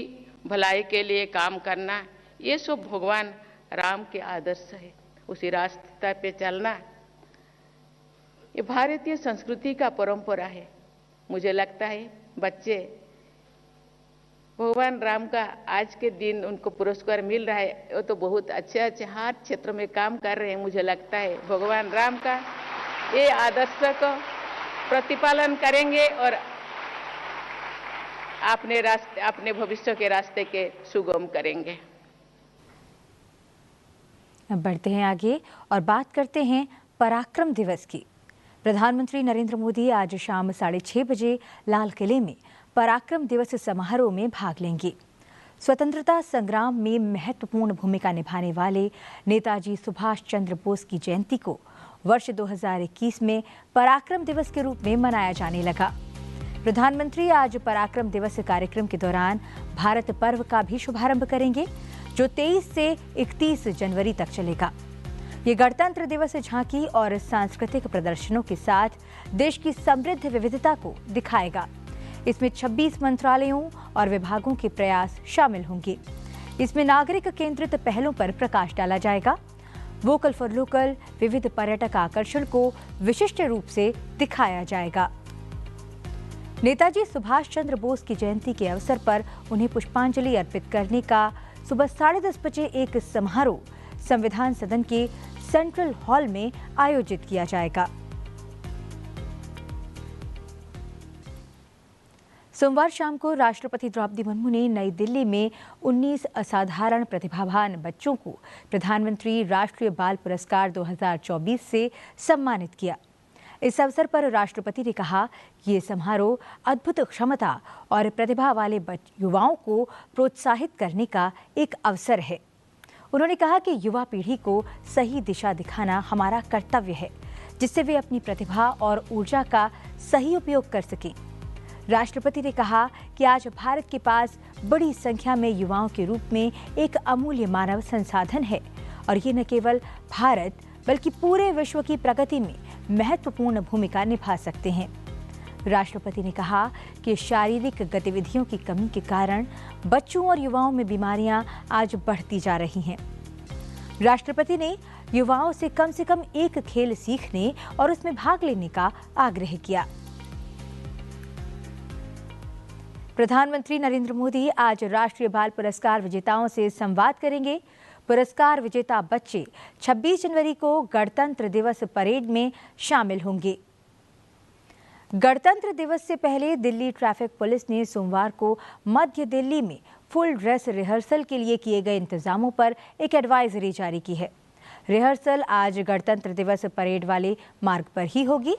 भलाई के लिए काम करना, ये सब भगवान राम के आदर्श है। उसी रास्ते पे चलना ये भारतीय संस्कृति का परंपरा है। मुझे लगता है बच्चे भगवान राम का आज के दिन उनको पुरस्कार मिल रहा है, वो तो बहुत अच्छे हर क्षेत्र में काम कर रहे हैं। मुझे लगता है भगवान राम का ये आदर्श को प्रतिपालन करेंगे और अपने भविष्य के रास्ते के सुगम करेंगे। अब बढ़ते हैं आगे और बात करते हैं पराक्रम दिवस की। प्रधानमंत्री नरेंद्र मोदी आज शाम 6:30 बजे लाल किले में पराक्रम दिवस समारोह में भाग लेंगे। स्वतंत्रता संग्राम में महत्वपूर्ण भूमिका निभाने वाले नेताजी सुभाष चंद्र बोस की जयंती को वर्ष 2021 में पराक्रम दिवस के रूप में मनाया जाने लगा। प्रधानमंत्री आज पराक्रम दिवस कार्यक्रम के दौरान भारत पर्व का भी शुभारंभ करेंगे, जो 23 से 31 जनवरी तक चलेगा। ये गणतंत्र दिवस झांकी और सांस्कृतिक प्रदर्शनों के साथ देश की समृद्ध विविधता को दिखाएगा। इसमें 26 मंत्रालयों और विभागों के प्रयास शामिल होंगे। इसमें नागरिक केंद्रित पहलों पर प्रकाश डाला जाएगा। वोकल फॉर लोकल, विविध पर्यटक आकर्षण को विशिष्ट रूप से दिखाया जाएगा। नेताजी सुभाष चंद्र बोस की जयंती के अवसर पर उन्हें पुष्पांजलि अर्पित करने का सुबह 10:30 बजे एक समारोह संविधान सदन के सेंट्रल हॉल में आयोजित किया जाएगा। सोमवार शाम को राष्ट्रपति द्रौपदी मुर्मू ने नई दिल्ली में 19 असाधारण प्रतिभावान बच्चों को प्रधानमंत्री राष्ट्रीय बाल पुरस्कार 2024 से सम्मानित किया। इस अवसर पर राष्ट्रपति ने कहा कि ये समारोह अद्भुत क्षमता और प्रतिभा वाले युवाओं को प्रोत्साहित करने का एक अवसर है। उन्होंने कहा कि युवा पीढ़ी को सही दिशा दिखाना हमारा कर्तव्य है, जिससे वे अपनी प्रतिभा और ऊर्जा का सही उपयोग कर सकें। राष्ट्रपति ने कहा कि आज भारत के पास बड़ी संख्या में युवाओं के रूप में एक अमूल्य मानव संसाधन है और ये न केवल भारत बल्कि पूरे विश्व की प्रगति में महत्वपूर्ण भूमिका निभा सकते हैं। राष्ट्रपति ने कहा कि शारीरिक गतिविधियों की कमी के कारण बच्चों और युवाओं में बीमारियां आज बढ़ती जा रही हैं। राष्ट्रपति ने युवाओं से कम एक खेल सीखने और उसमें भाग लेने का आग्रह किया। प्रधानमंत्री नरेंद्र मोदी आज राष्ट्रीय बाल पुरस्कार विजेताओं से संवाद करेंगे। पुरस्कार विजेता बच्चे 26 जनवरी को गणतंत्र दिवस परेड में शामिल होंगे। गणतंत्र दिवस से पहले दिल्ली ट्रैफिक पुलिस ने सोमवार को मध्य दिल्ली में फुल ड्रेस रिहर्सल के लिए किए गए इंतजामों पर एक एडवाइजरी जारी की है। रिहर्सल आज गणतंत्र दिवस परेड वाले मार्ग पर ही होगी।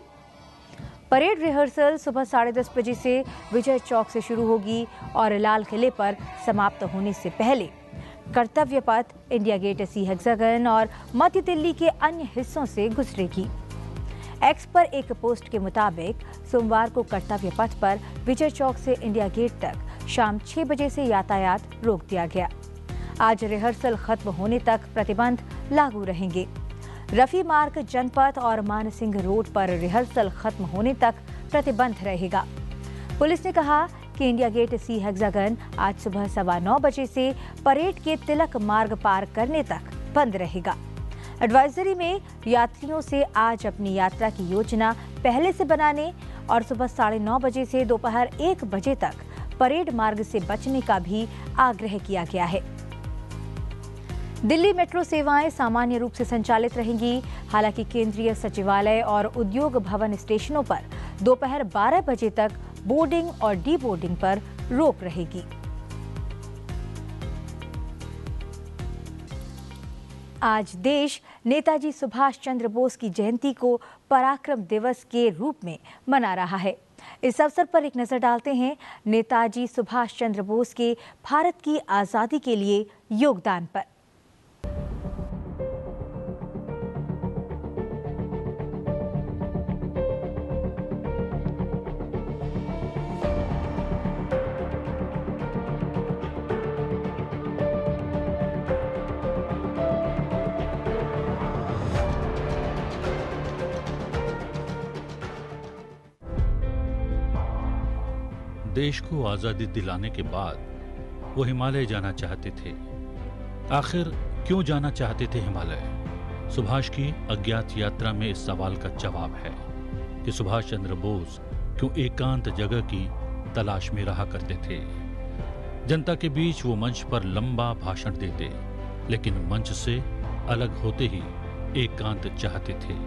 परेड रिहर्सल सुबह 10:30 बजे से विजय चौक से शुरू होगी और लाल किले पर समाप्त होने से पहले कर्तव्य पथ, इंडिया गेट, सी हेक्सागन और मध्य दिल्ली के अन्य हिस्सों से गुजरेगी। एक्स पर एक पोस्ट के मुताबिक सोमवार को कर्तव्य पथ पर विजय चौक से इंडिया गेट तक शाम 6 बजे से यातायात रोक दिया गया। आज रिहर्सल खत्म होने तक प्रतिबंध लागू रहेंगे। रफी मार्ग, जनपथ और मानसिंह रोड पर रिहर्सल खत्म होने तक प्रतिबंध रहेगा। पुलिस ने कहा कि इंडिया गेट, सी हेक्सागन आज सुबह 9:15 बजे से परेड के तिलक मार्ग पार करने तक बंद रहेगा। एडवाइजरी में यात्रियों से आज अपनी यात्रा की योजना पहले से बनाने और सुबह 9:30 बजे से दोपहर 1 बजे तक परेड मार्ग से बचने का भी आग्रह किया गया है। दिल्ली मेट्रो सेवाएं सामान्य रूप से संचालित रहेंगी। हालांकि केंद्रीय सचिवालय और उद्योग भवन स्टेशनों पर दोपहर 12 बजे तक बोर्डिंग और डी बोर्डिंग पर रोक रहेगी। आज देश नेताजी सुभाष चंद्र बोस की जयंती को पराक्रम दिवस के रूप में मना रहा है। इस अवसर पर एक नजर डालते हैं नेताजी सुभाष चंद्र बोस के भारत की आजादी के लिए योगदान पर। देश को आजादी दिलाने के बाद वो हिमालय जाना चाहते थे। आखिर क्यों जाना चाहते थे हिमालय? सुभाष की अज्ञात यात्रा में इस सवाल का जवाब है कि सुभाष चंद्र बोस क्यों एकांत जगह की तलाश में रहा करते थे। जनता के बीच वो मंच पर लंबा भाषण देते, लेकिन मंच से अलग होते ही एकांत चाहते थे।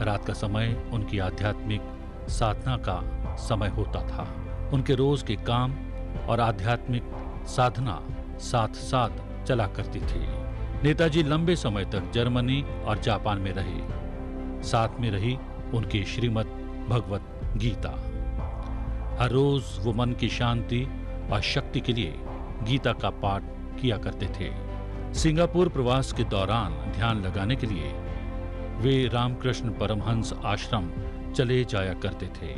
रात का समय उनकी आध्यात्मिक साधना का समय होता था उनके रोज के काम और आध्यात्मिक साधना साथ साथ चला करती थी। नेताजी लंबे समय तक जर्मनी और जापान में रहे। साथ में रही उनकी श्रीमद् भगवत गीता। हर रोज वो मन की शांति और शक्ति के लिए गीता का पाठ किया करते थे। सिंगापुर प्रवास के दौरान ध्यान लगाने के लिए वे रामकृष्ण परमहंस आश्रम चले जाया करते थे।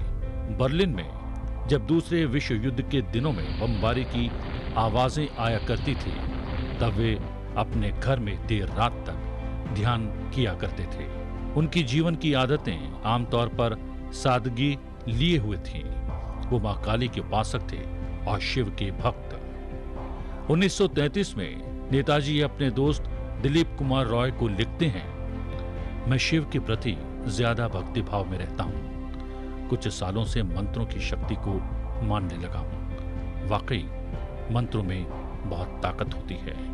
बर्लिन में जब दूसरे विश्व युद्ध के दिनों में बमबारी की आवाजें आया करती थी, तब वे अपने घर में देर रात तक ध्यान किया करते थे। उनकी जीवन की आदतें आमतौर पर सादगी लिए हुए थीं। वो मां काली के उपासक थे और शिव के भक्त। 1933 में नेताजी अपने दोस्त दिलीप कुमार रॉय को लिखते हैं, मैं शिव के प्रति ज्यादा भक्ति भाव में रहता हूं। कुछ सालों से मंत्रों की शक्ति को मानने लगा हूं। वाकई मंत्रों में बहुत ताकत होती है।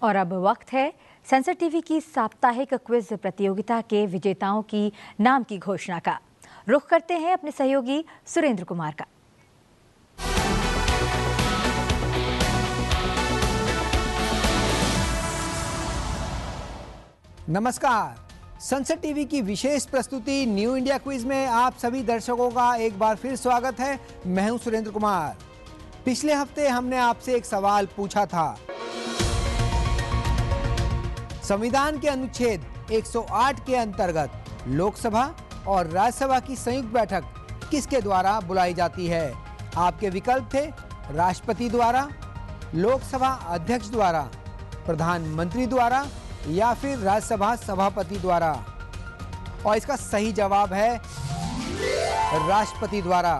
और अब वक्त है सेंसर टीवी की साप्ताहिक क्विज प्रतियोगिता के विजेताओं की नाम की घोषणा का। रुख करते हैं अपने सहयोगी सुरेंद्र कुमार का। नमस्कार, सेंसर टीवी की विशेष प्रस्तुति न्यू इंडिया क्विज में आप सभी दर्शकों का एक बार फिर स्वागत है। मैं हूं सुरेंद्र कुमार। पिछले हफ्ते हमने आपसे एक सवाल पूछा था, संविधान के अनुच्छेद 108 के अंतर्गत लोकसभा और राज्यसभा की संयुक्त बैठक किसके द्वारा बुलाई जाती है? आपके विकल्प थे राष्ट्रपति द्वारा, लोकसभा अध्यक्ष द्वारा, प्रधानमंत्री द्वारा या फिर राज्यसभा सभापति द्वारा। और इसका सही जवाब है राष्ट्रपति द्वारा।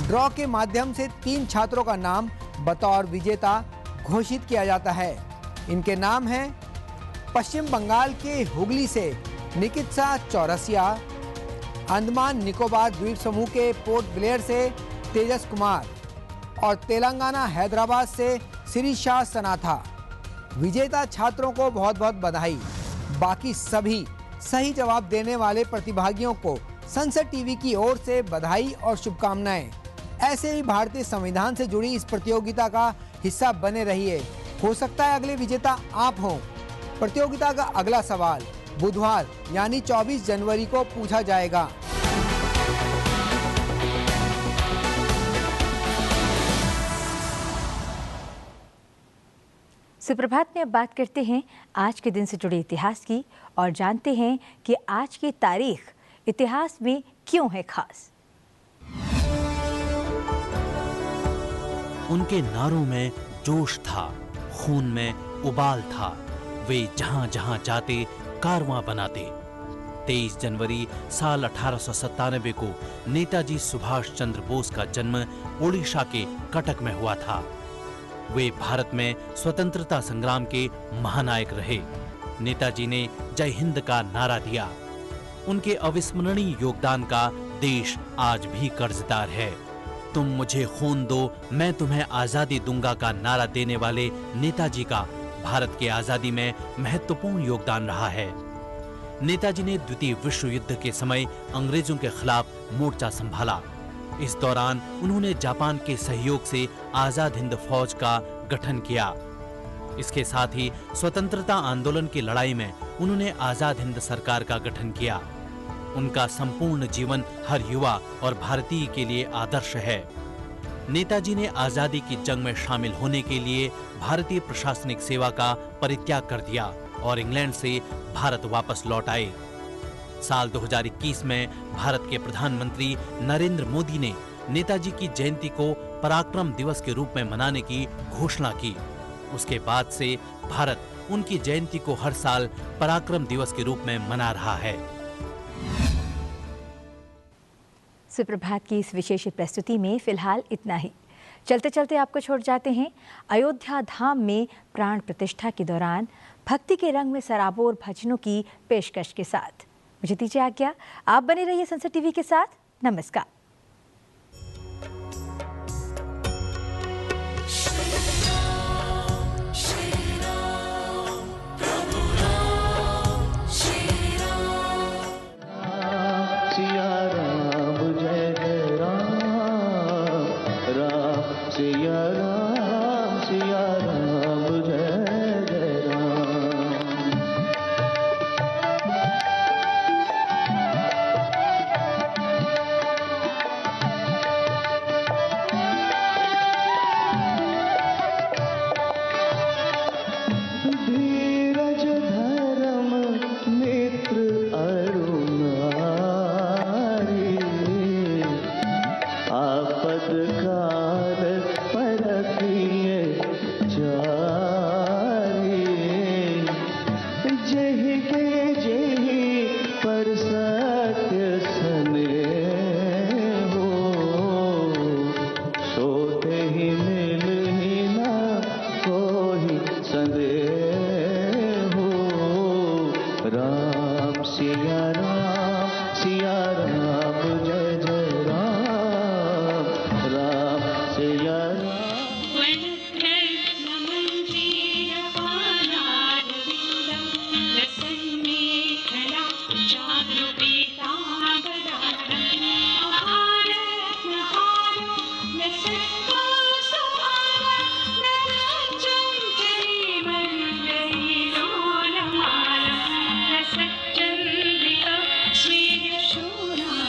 ड्रॉ के माध्यम से 3 छात्रों का नाम बतौर विजेता घोषित किया जाता है। इनके नाम हैं पश्चिम बंगाल के हुगली से निकित्सा चौरसिया, अंडमान निकोबार द्वीप समूह के पोर्ट ब्लेयर से तेजस कुमार और तेलंगाना हैदराबाद से शिरीषा सनाथा। विजेता छात्रों को बहुत बहुत बधाई। बाकी सभी सही जवाब देने वाले प्रतिभागियों को सेंसर टीवी की ओर से बधाई और शुभकामनाएं। ऐसे ही भारतीय संविधान से जुड़ी इस प्रतियोगिता का हिस्सा बने रहिए। हो सकता है अगले विजेता आप हों। प्रतियोगिता का अगला सवाल बुधवार यानी 24 जनवरी को पूछा जाएगा। सुप्रभात में अब बात करते हैं आज के दिन से जुड़े इतिहास की और जानते हैं कि आज की तारीख इतिहास में क्यों है खास। उनके नारों में जोश था, खून में उबाल था। वे जहां जहां जाते कारवां बनाते। 23 जनवरी साल 1897 को नेताजी सुभाष चंद्र बोस का जन्म ओडिशा के कटक में हुआ था। वे भारत में स्वतंत्रता संग्राम के महानायक रहे। नेताजी ने जय हिंद का नारा दिया। उनके अविस्मरणीय योगदान का देश आज भी कर्जदार है। तुम मुझे खून दो, मैं तुम्हें आजादी दूंगा का नारा देने वाले नेताजी का भारत के आजादी में महत्वपूर्ण योगदान रहा है। नेताजी ने द्वितीय विश्व युद्ध के समय अंग्रेजों के खिलाफ मोर्चा संभाला। इस दौरान उन्होंने जापान के सहयोग से आजाद हिंद फौज का गठन किया। इसके साथ ही स्वतंत्रता आंदोलन की लड़ाई में उन्होंने आजाद हिंद सरकार का गठन किया। उनका संपूर्ण जीवन हर युवा और भारतीय के लिए आदर्श है। नेताजी ने आजादी की जंग में शामिल होने के लिए भारतीय प्रशासनिक सेवा का परित्याग कर दिया और इंग्लैंड से भारत वापस लौट आए। साल 2021 में भारत के प्रधानमंत्री नरेंद्र मोदी ने नेताजी की जयंती को पराक्रम दिवस के रूप में मनाने की घोषणा की। उसके बाद से भारत उनकी जयंती को हर साल पराक्रम दिवस के रूप में मना रहा है। सुप्रभात की इस विशेष प्रस्तुति में फिलहाल इतना ही। चलते चलते आपको छोड़ जाते हैं अयोध्या धाम में प्राण प्रतिष्ठा के दौरान भक्ति के रंग में सराबोर भजनों की पेशकश के साथ। मुझे दीजिए आज्ञा, आप बने रहिए संसद टीवी के साथ। नमस्कार। Shura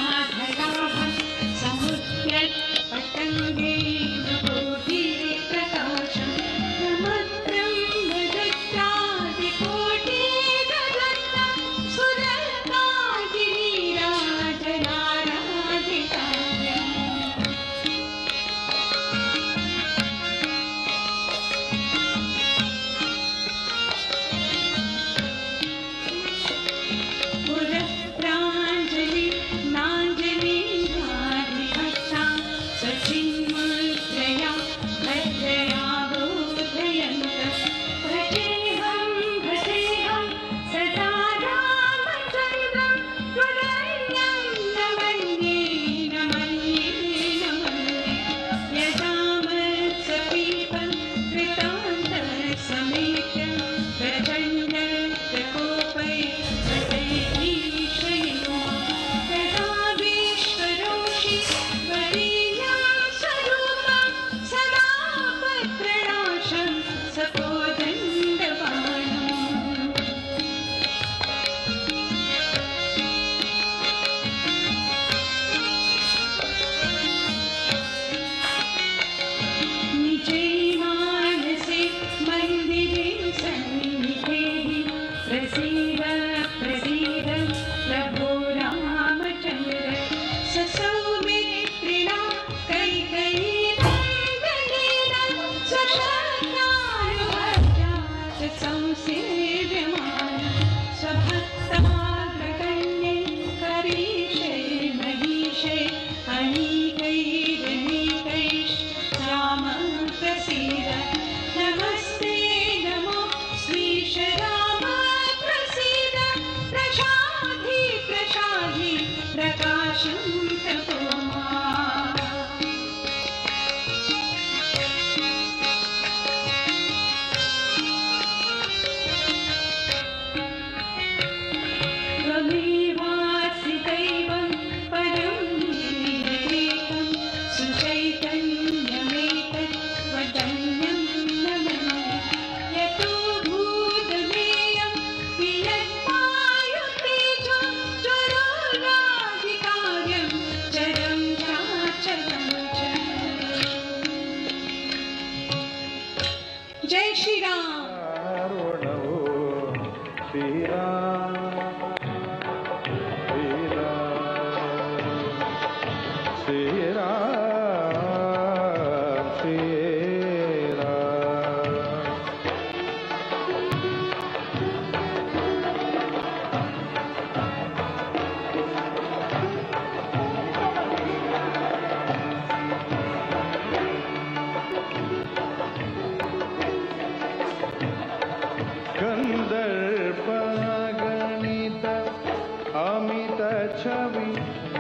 अमित छवि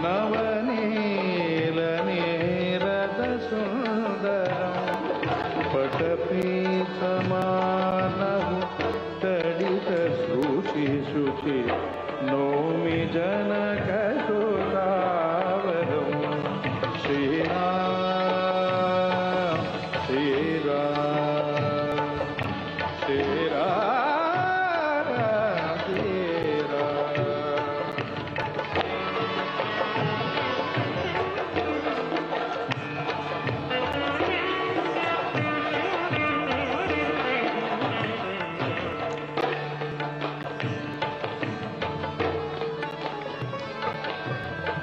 नवनील नीरद सुंदरम पटपीत मानव तडित शुचि शुचि नौमि जनक सुतावरम श्री राम श्री राम श्री राम श्री राम।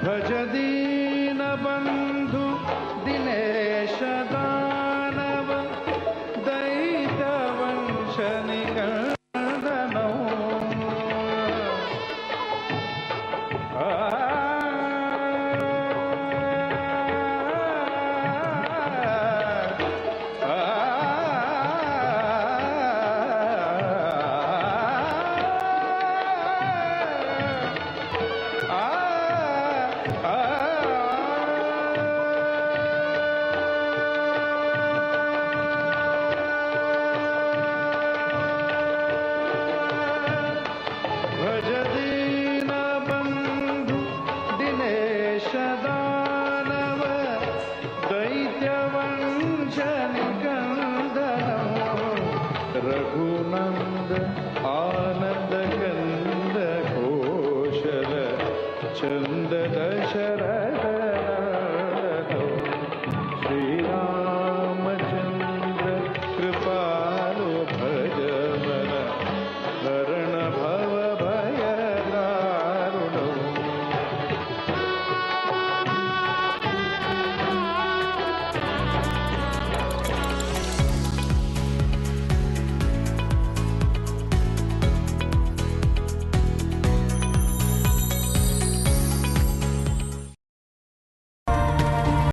भज दीन बंधु दिनेश दानव दैत वंश निकंदनो भज दीन बंधु दिनेश दानव दैत्य वंश निकंदनो रघुनंद आनंद कंद कौशल चंद दशरथ